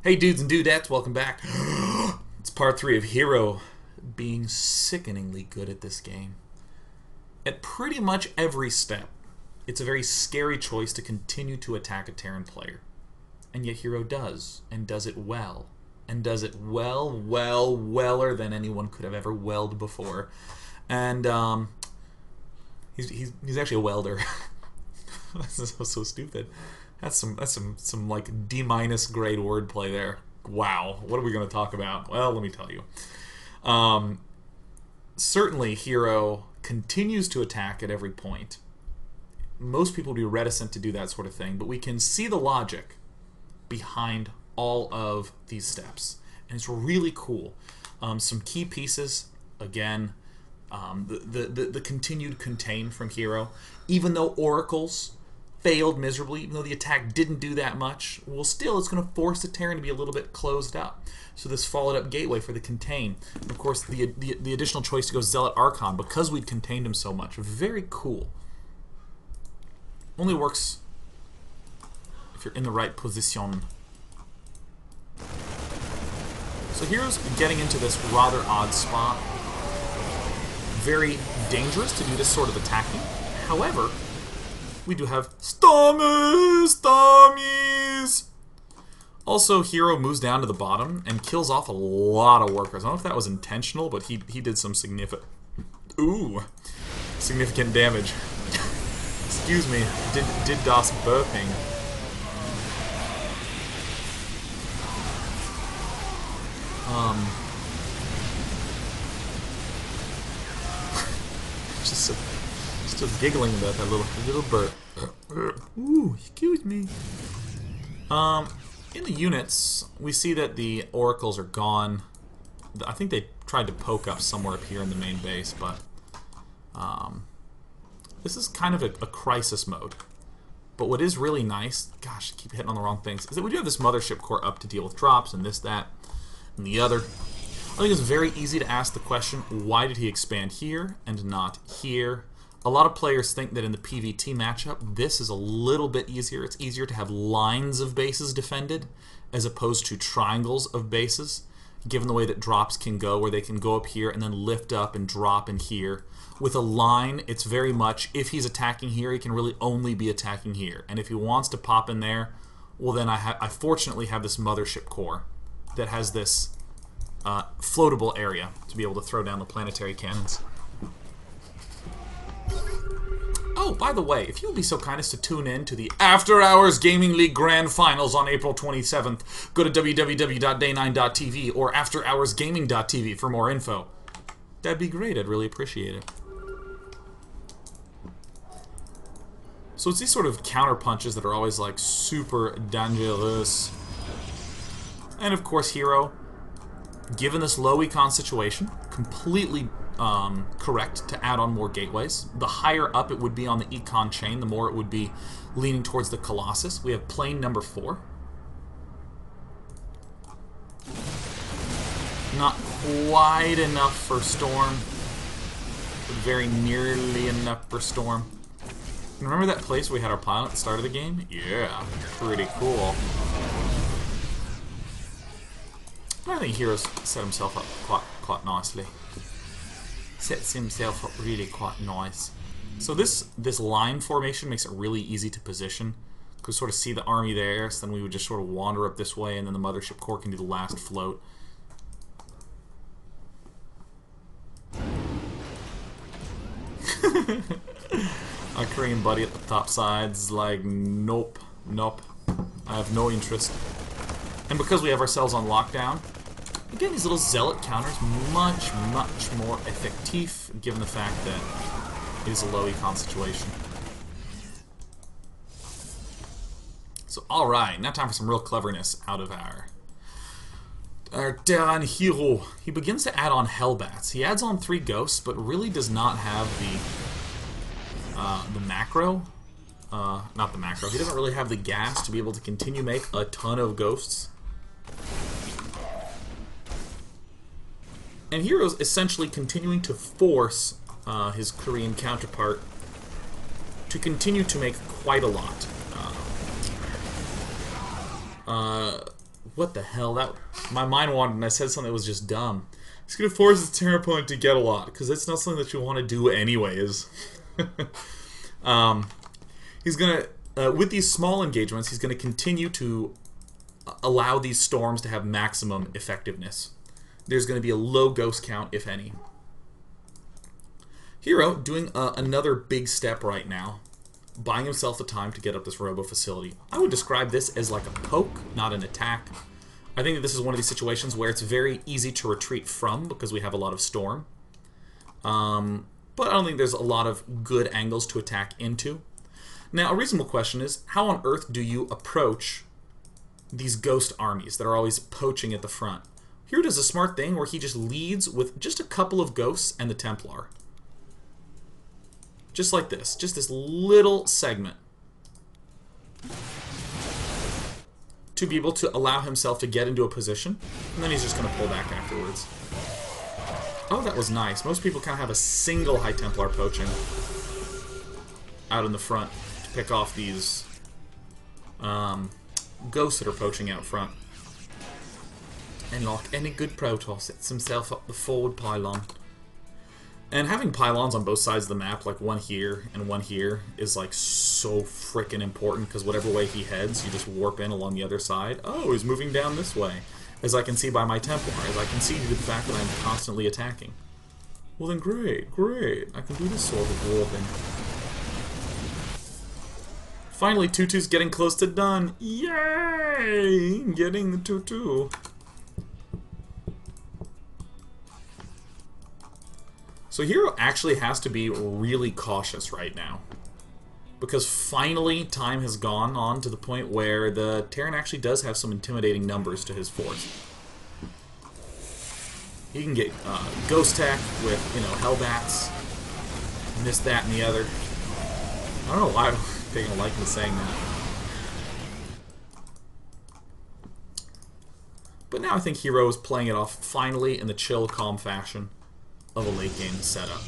Hey dudes and dudettes, welcome back. It's part 3 of Hero being sickeningly good at this game. At pretty much every step, it's a very scary choice to continue to attack a Terran player. And yet Hero does, and does it well. And does it weller than anyone could have ever welled before. And he's actually a welder. That's so stupid. That's some like D- grade wordplay there. Wow, what are we going to talk about? Well, let me tell you. Certainly, Hero continues to attack at every point. Most people would be reticent to do that sort of thing, but we can see the logic behind all of these steps, and it's really cool. Some key pieces, again, the continued contain from Hero, even though Oracles failed miserably, even though the attack didn't do that much, well, still, it's going to force the Terran to be a little bit closed up. So this followed up gateway for the contain. And of course, the additional choice to go Zealot Archon, because we'd contained him so much. Very cool. Only works if you're in the right position. So Hero's getting into this rather odd spot. Very dangerous to do this sort of attacking. However, we do have Stommies! Also, Hero moves down to the bottom and kills off a lot of workers. I don't know if that was intentional, but he did some significant damage. Excuse me, did DOS burping. Still giggling about that little burp. Ooh, excuse me. In the units, we see that the oracles are gone. I think they tried to poke up somewhere up here in the main base, but this is kind of a crisis mode. But what is really nice, gosh, I keep hitting on the wrong things, is that we do have this mothership core up to deal with drops and this, that, and the other. I think it's very easy to ask the question, why did he expand here and not here? A lot of players think that in the PvT matchup, this is a little bit easier. It's easier to have lines of bases defended as opposed to triangles of bases, given the way that drops can go, where they can go up here and then lift up and drop in here. With a line, it's very much, if he's attacking here, he can really only be attacking here. And if he wants to pop in there, well then I fortunately have this mothership core that has this floatable area to be able to throw down the planetary cannons. Oh, by the way, if you would be so kind as to tune in to the After Hours Gaming League Grand Finals on April 27th, go to www.day9.tv or afterhoursgaming.tv for more info. That'd be great. I'd really appreciate it. So it's these sort of counter punches that are always like super dangerous. And of course, Hero, given this low econ situation, completely correct to add on more gateways. The higher up it would be on the econ chain, the more it would be leaning towards the Colossus. We have plane number 4. Not quite enough for Storm, but very nearly enough for Storm. Remember that place where we had our pilot at the start of the game? Yeah, pretty cool. I think Hero's set himself up quite nicely. Sets himself up really quite nice. So this line formation makes it really easy to position. You could sort of see the army there, so then we would just sort of wander up this way, and then the mothership core can do the last float. Our Korean buddy at the top side's like, nope, I have no interest. And because we have ourselves on lockdown, again, these little zealot counters much more effective, given the fact that it is a low econ situation. So, alright, now time for some real cleverness out of our Terran Hero. He begins to add on Hellbats. He adds on 3 ghosts, but really does not have the macro. Not the macro. He doesn't really have the gas to be able to continue make a ton of ghosts. And Hero's essentially continuing to force his Korean counterpart to continue to make quite a lot. What the hell? That my mind wandered and I said something that was just dumb. He's going to force his Terran opponent to get a lot, because that's not something that you want to do anyways. He's going to, with these small engagements, he's going to continue to allow these storms to have maximum effectiveness. There's going to be a low ghost count, if any. Hero doing another big step right now, buying himself the time to get up this robo facility. I would describe this as like a poke, not an attack. I think that this is one of these situations where it's very easy to retreat from because we have a lot of storm. But I don't think there's a lot of good angles to attack into. Now, a reasonable question is, how on earth do you approach these ghost armies that are always poaching at the front? Hero does a smart thing where he just leads with just a couple of ghosts and the Templar. Just like this. Just this little segment. To be able to allow himself to get into a position, and then he's just going to pull back afterwards. Oh, that was nice. Most people kind of have a single High Templar poaching out in the front to pick off these ghosts that are poaching out front. And like any good Protoss, sets himself up the forward pylon. And having pylons on both sides of the map, like one here and one here, is like so freaking important, because whatever way he heads, you just warp in along the other side. Oh, he's moving down this way, as I can see by my Templar, as I can see due to the fact that I'm constantly attacking. Well then great, great. I can do this sort of warping. Finally, Tutu's getting close to done. Yay! Getting the Tutu. So Hero actually has to be really cautious right now, because finally time has gone on to the point where the Terran actually does have some intimidating numbers to his force. He can get Ghost Tech with, you know, Hellbats, and this, that, and the other. I don't know why I'm taking a liking to saying that. But now I think Hero is playing it off finally in the chill, calm fashion of a late game setup.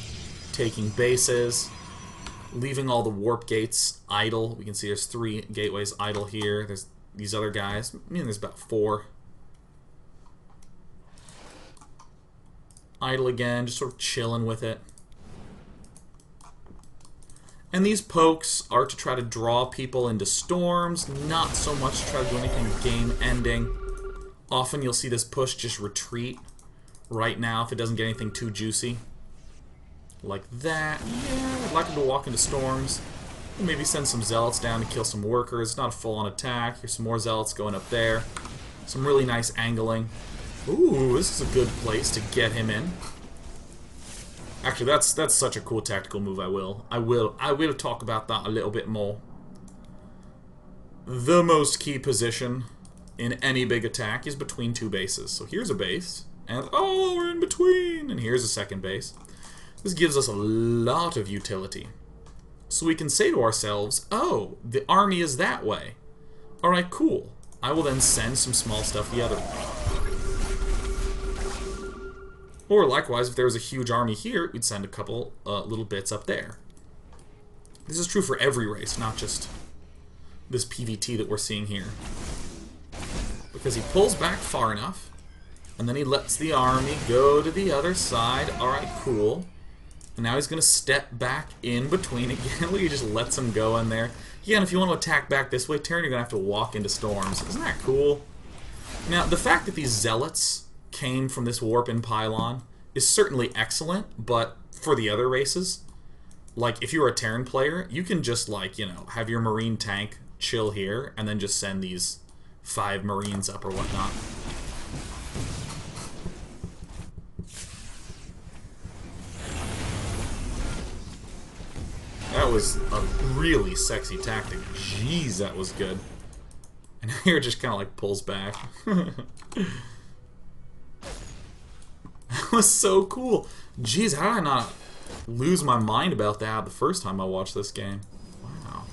Taking bases, leaving all the warp gates idle. We can see there's 3 gateways idle here. There's these other guys. I mean, there's about 4. Idle again, just sort of chilling with it. And these pokes are to try to draw people into storms, not so much to try to do anything game-ending. Often you'll see this push just retreat right now if it doesn't get anything too juicy. Like that. Yeah, I'd like him to walk into storms. Maybe send some zealots down to kill some workers. Not a full-on attack. Here's some more zealots going up there. Some really nice angling. Ooh, this is a good place to get him in. Actually, that's such a cool tactical move. I will talk about that a little bit more. The most key position in any big attack is between 2 bases. So here's a base, and oh, we're in between, and here's a second base. This gives us a lot of utility. So we can say to ourselves, oh, the army is that way. Alright, cool. I will then send some small stuff the other way. Or likewise, if there was a huge army here, we'd send a couple little bits up there. This is true for every race, not just this PvT that we're seeing here. Because he pulls back far enough, and then he lets the army go to the other side. Alright, cool. And now he's going to step back in between again. Look, he just lets him go in there. Yeah, and if you want to attack back this way, Terran, you're going to have to walk into storms. Isn't that cool? Now, the fact that these zealots came from this warp-in pylon is certainly excellent, but for the other races, like, if you're a Terran player, you can just, like, you know, have your Marine tank chill here, and then just send these 5 Marines up or whatnot. That was a really sexy tactic. Jeez, that was good. And here it just kind of like pulls back. That was so cool. Jeez, how did I not lose my mind about that the first time I watched this game? Wow.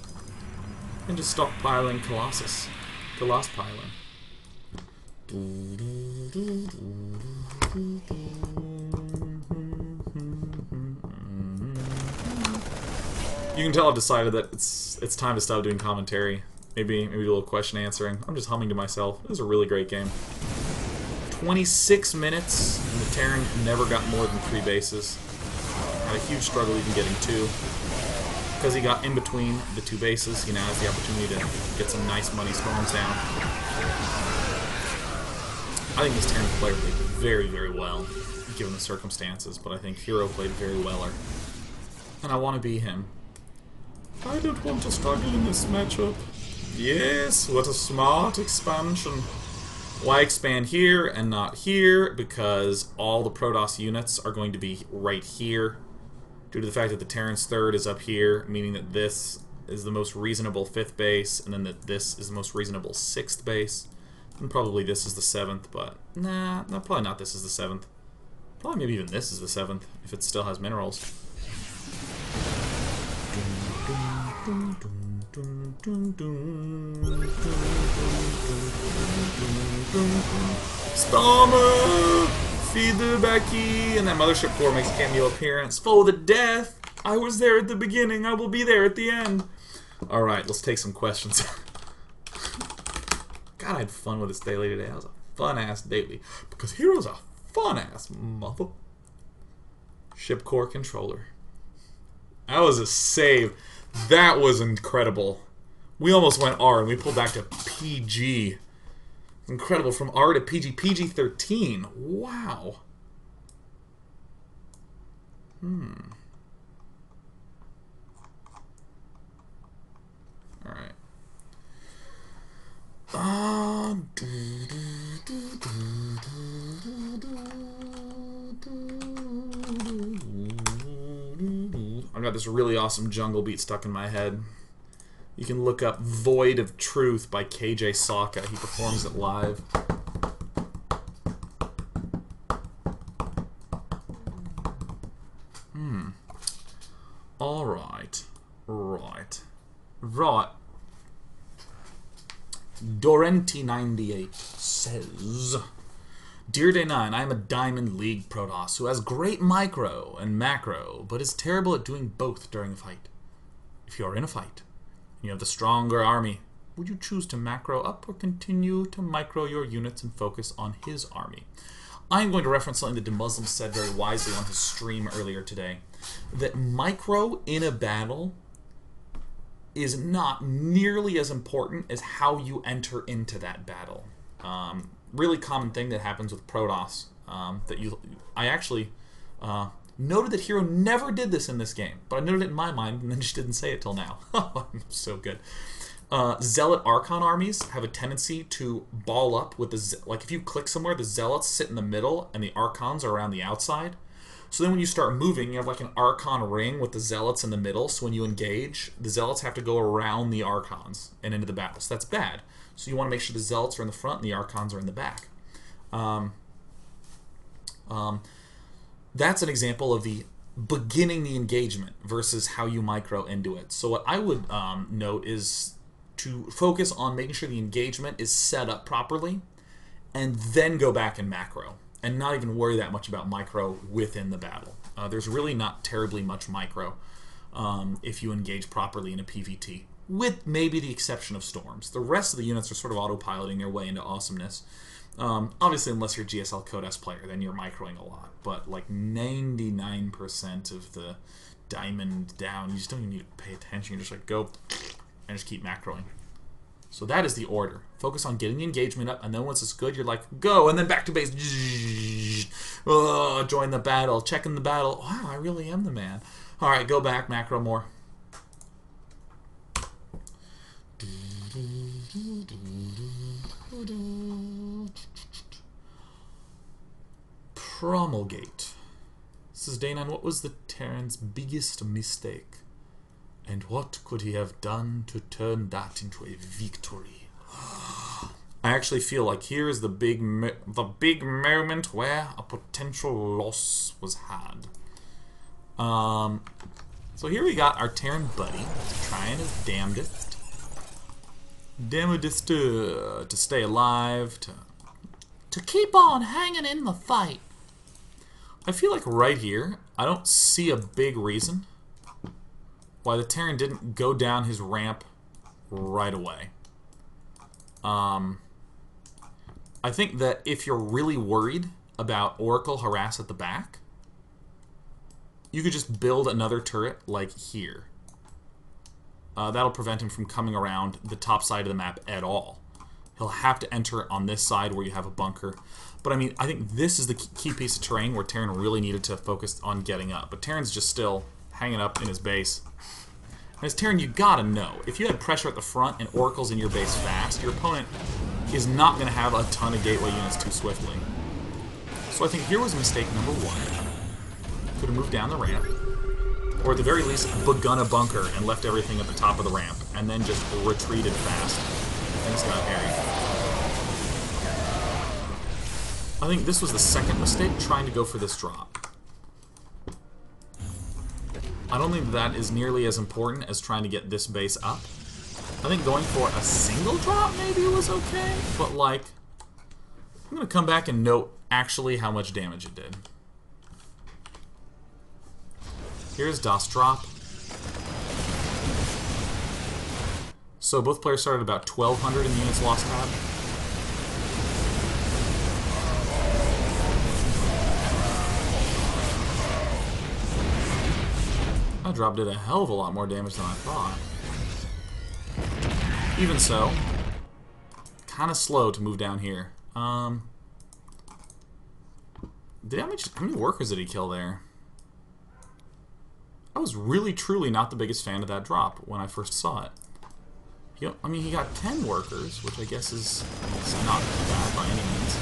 And just stockpiling Colossus. Colosspiling. You can tell I've decided that it's time to stop doing commentary Maybe do a little question answering. I'm just humming to myself. It was a really great game. 26 minutes, and the Terran never got more than 3 bases. Had a huge struggle even getting 2. Because he got in between the 2 bases, he now has the opportunity to get some nice money storms down. I think this Terran player played very, very well, given the circumstances, but I think Hero played very well, and I want to be him. I don't want to struggle in this matchup. Yes, what a smart expansion. Why expand here and not here? Because all the Protoss units are going to be right here, due to the fact that the Terran's 3rd is up here, meaning that this is the most reasonable 5th base, and then that this is the most reasonable 6th base. And probably this is the 7th, but nah, probably not this is the 7th. Probably maybe even this is the 7th, if it still has minerals. Stormer! Feed the Becky! And that Mothership Core makes a cameo appearance. Foe the death! I was there at the beginning, I will be there at the end. Alright, let's take some questions. God, I had fun with this daily today. That was a fun-ass daily. Because Hero's a fun-ass mother. Ship Core Controller. That was a save. That was incredible. We almost went R and we pulled back to PG. Incredible. From R to PG. PG-13. Wow. Alright. I got this really awesome jungle beat stuck in my head. You can look up Void of Truth by KJ Sokka. He performs it live. Alright. Right. Dorenti98 says, Dear Day 9, I am a Diamond League Protoss who has great micro and macro, but is terrible at doing both during a fight. If you are in a fight, and you have the stronger army, would you choose to macro up or continue to micro your units and focus on his army? I am going to reference something that DeMuslim said very wisely on his stream earlier today, that micro in a battle is not nearly as important as how you enter into that battle. Really common thing that happens with Protoss. I actually noted that Hero never did this in this game, but I noted it in my mind and then just didn't say it till now. I'm so good. Zealot Archon armies have a tendency to ball up with the... Like, if you click somewhere, the Zealots sit in the middle and the Archons are around the outside. So then when you start moving, you have like an Archon ring with the Zealots in the middle, so when you engage, the Zealots have to go around the Archons and into the battle. So that's bad. So you want to make sure the Zealots are in the front and the Archons are in the back. That's an example of the beginning the engagement versus how you micro into it. So what I would note is to focus on making sure the engagement is set up properly and then go back and macro. And not even worry that much about micro within the battle. There's really not terribly much micro if you engage properly in a PvT, with maybe the exception of Storms. The rest of the units are sort of autopiloting their way into awesomeness. Obviously, unless you're a GSL Code S player, then you're microing a lot. But like 99% of the diamond down, you just don't even need to pay attention. You just like go and just keep macroing. So that is the order. Focus on getting the engagement up, and then once it's good, you're like, go, and then back to base. Join the battle, checking the battle. Wow, I really am the man. All right, go back, macro more. Promulgate. This is Day 9. What was the Terran's biggest mistake? And what could he have done to turn that into a victory? I actually feel like here is the big moment where a potential loss was had. So here we got our Terran buddy trying his damnedest. To stay alive, to keep on hanging in the fight. I feel like right here, I don't see a big reason why the Terran didn't go down his ramp right away. I think that if you're really worried about Oracle harass at the back, you could just build another turret like here. That'll prevent him from coming around the top side of the map at all. He'll have to enter on this side where you have a bunker. But I mean, I think this is the key piece of terrain where Terran really needed to focus on getting up. But Terran's just still hanging up in his base. And as Terran, you gotta know, if you had pressure at the front and Oracle's in your base fast, your opponent is not going to have a ton of gateway units too swiftly. So I think here was mistake number one. Could have moved down the ramp. Or at the very least, begun a bunker and left everything at the top of the ramp, and then just retreated fast. Things got hairy. I think this was the second mistake, trying to go for this drop. I don't think that is nearly as important as trying to get this base up. I think going for a single drop maybe was okay, but like, I'm going to come back and note actually how much damage it did. Here's DOS drop. So both players started about 1,200 in the units lost tab. That drop did a hell of a lot more damage than I thought. Even so, kind of slow to move down here. How many workers did he kill there? I was really, truly not the biggest fan of that drop when I first saw it. I mean, he got 10 workers, which I guess is not bad by any means.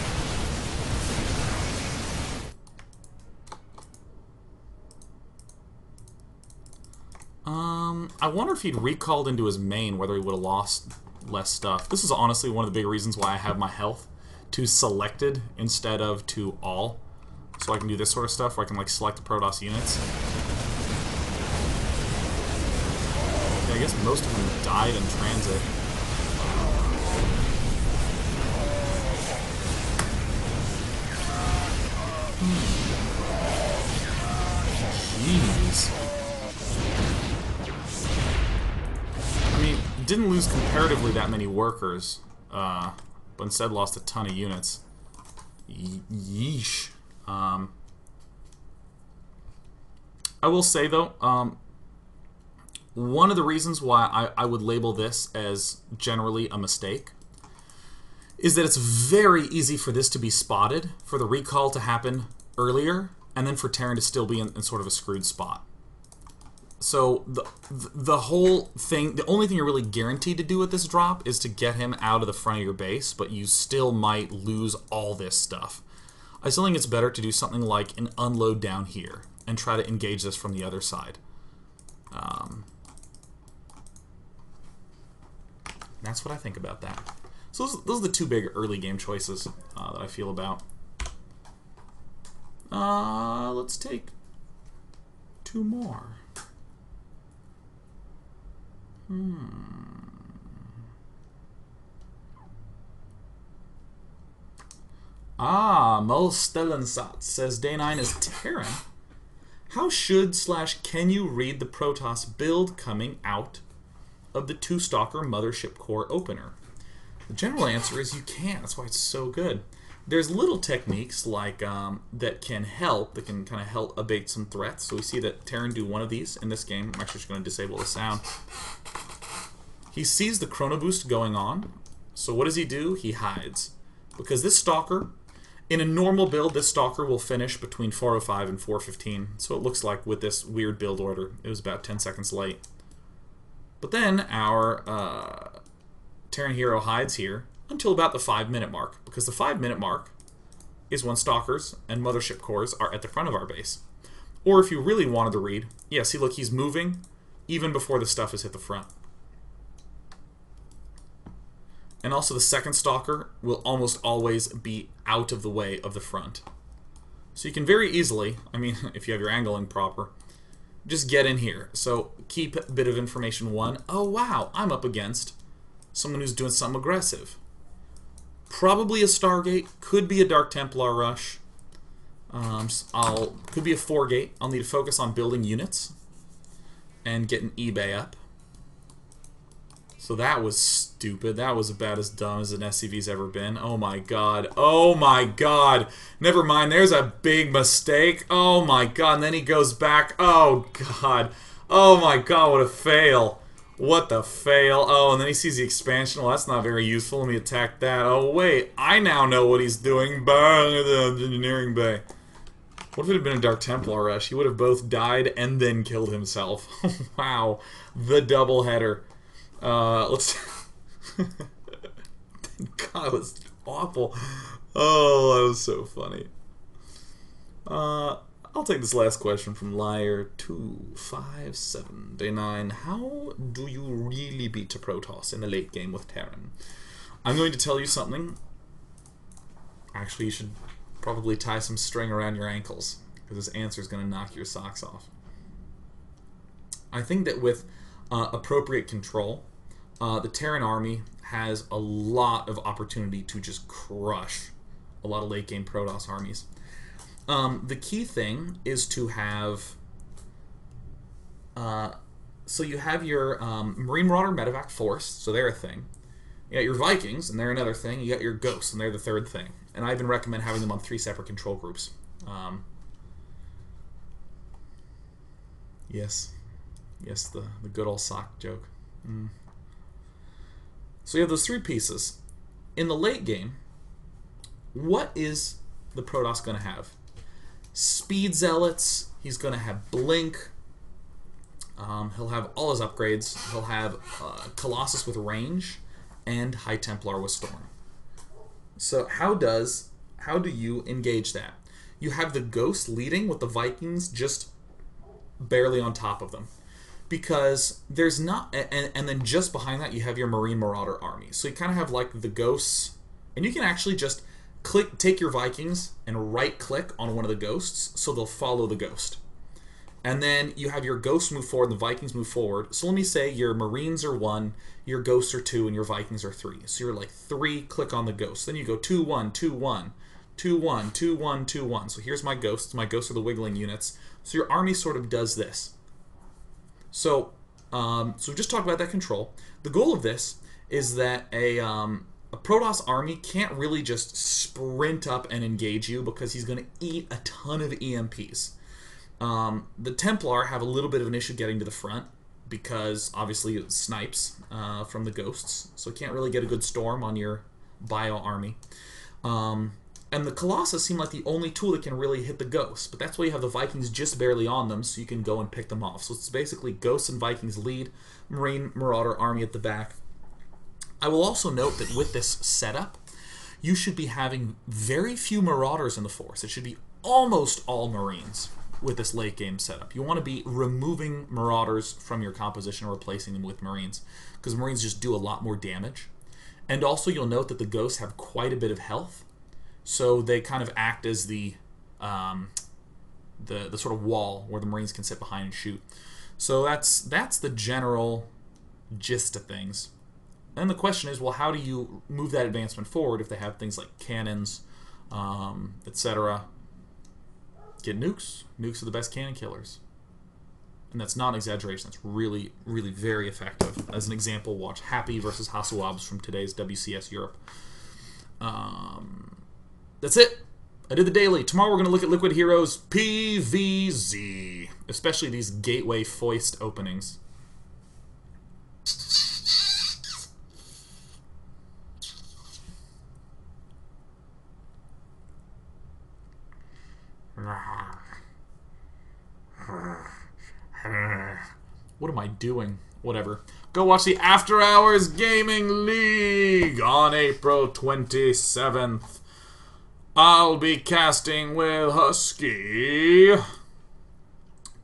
I wonder if he'd recalled into his main, whether he would have lost less stuff. This is honestly one of the big reasons why I have my health to selected instead of to all. So I can do this sort of stuff where I can like select the Protoss units. Yeah, I guess most of them died in transit. Jeez. I mean, didn't lose comparatively that many workers, but instead lost a ton of units. Yeesh. I will say, though, one of the reasons why I would label this as generally a mistake is that it's very easy for this to be spotted, for the recall to happen earlier, and then for Terran to still be in sort of a screwed spot. So the whole thing, the only thing you're really guaranteed to do with this drop is to get him out of the front of your base, but you still might lose all this stuff. I still think it's better to do something like an unload down here and try to engage this from the other side. That's what I think about that. So those are the two big early game choices that I feel about. Let's take two more. Mulstellensat says Day 9 is Terran. How should / can you read the Protoss build coming out of the 2-Stalker Mothership Core opener? The general answer is you can't. That's why it's so good. There's little techniques like that can kind of help abate some threats. So we see that Terran do one of these in this game. I'm actually just going to disable the sound. He sees the Chrono Boost going on. So what does he do? He hides. Because this Stalker, in a normal build, this Stalker will finish between 4:05 and 4:15. So it looks like with this weird build order, it was about 10 seconds late. But then our Terran hero hides here until about the 5-minute mark, because the 5-minute mark is when Stalkers and Mothership Cores are at the front of our base. Or if you really wanted to read, yeah, see, look, he's moving even before the stuff has hit the front. And also the second Stalker will almost always be out of the way of the front. So you can very easily, I mean, if you have your angling proper, just get in here. So keep a bit of information 1. Oh wow, I'm up against someone who's doing something aggressive. Probably a Stargate, could be a Dark Templar rush. Could be a 4-gate. I'll need to focus on building units and getting eBay up. So that was stupid. That was about as dumb as an SCV's ever been. Oh my god. Oh my god. Never mind. There's a big mistake. Oh my god. And then he goes back. Oh god. Oh my god. What a fail. What the fail. Oh, and then he sees the expansion. Well, that's not very useful. Let me attack that. Oh, wait. I now know what he's doing. Bang! The engineering bay. What if it had been a Dark Templar rush? He would have both died and then killed himself. Wow. The double header. Let's... God, it was awful. Oh, that was so funny. I'll take this last question from Liar257Day9. How do you really beat a Protoss in the late game with Terran? I'm going to tell you something. Actually, you should probably tie some string around your ankles, because this answer is going to knock your socks off. I think that with appropriate control, the Terran army has a lot of opportunity to just crush a lot of late game Protoss armies. The key thing is to have... so you have your Marine Marauder Medevac Force, so they're a thing. You got your Vikings, and they're another thing. You got your Ghosts, and they're the third thing. And I even recommend having them on 3 separate control groups. Yes. Yes, the good old sock joke. So you have those 3 pieces. In the late game, what is the Protoss going to have? Speed Zealots, he's going to have Blink, he'll have all his upgrades, he'll have Colossus with range, and High Templar with Storm. So how do you engage that? You have the Ghost leading with the Vikings just barely on top of them. Because there's not... And then just behind that you have your Marine Marauder army. So you kind of have like the Ghosts, and you can actually just take your Vikings and right-click on one of the Ghosts, so they'll follow the Ghost. And then you have your Ghosts move forward and the Vikings move forward. So let me say your Marines are 1, your Ghosts are 2, and your Vikings are 3. So you're like 3, click on the Ghosts. Then you go 2, 1, 2, 1, 2, 1, 2, 1, 2, 1. So here's my Ghosts. My Ghosts are the wiggling units. So your army sort of does this. So we've just talked about that control. The goal of this is that a Protoss army can't really just sprint up and engage you because he's going to eat a ton of EMPs. The Templar have a little bit of an issue getting to the front because obviously it snipes from the Ghosts, so you can't really get a good storm on your bio army. And the Colossus seem like the only tool that can really hit the Ghosts, but that's why you have the Vikings just barely on them, so you can go and pick them off. So it's basically Ghosts and Vikings lead, Marine Marauder army at the back. I will also note that with this setup, you should be having very few Marauders in the force. It should be almost all Marines with this late game setup. You want to be removing Marauders from your composition and replacing them with Marines, because Marines just do a lot more damage. And also you'll note that the Ghosts have quite a bit of health, so they kind of act as the sort of wall where the Marines can sit behind and shoot. So that's the general gist of things. And the question is, well, how do you move that advancement forward if they have things like cannons, etc.? Get nukes. Nukes are the best cannon killers. And that's not an exaggeration. That's really, really very effective. As an example, watch Happy versus Hasselhoffs from today's WCS Europe. That's it. I did the daily. Tomorrow we're going to look at LiquidHero's PvZ, especially these gateway foist openings. What am I doing? Whatever. Go watch the After Hours Gaming League on April 27th. I'll be casting with Husky.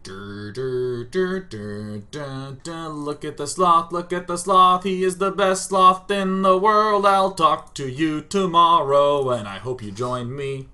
Look at the sloth, look at the sloth. He is the best sloth in the world. I'll talk to you tomorrow, and I hope you join me.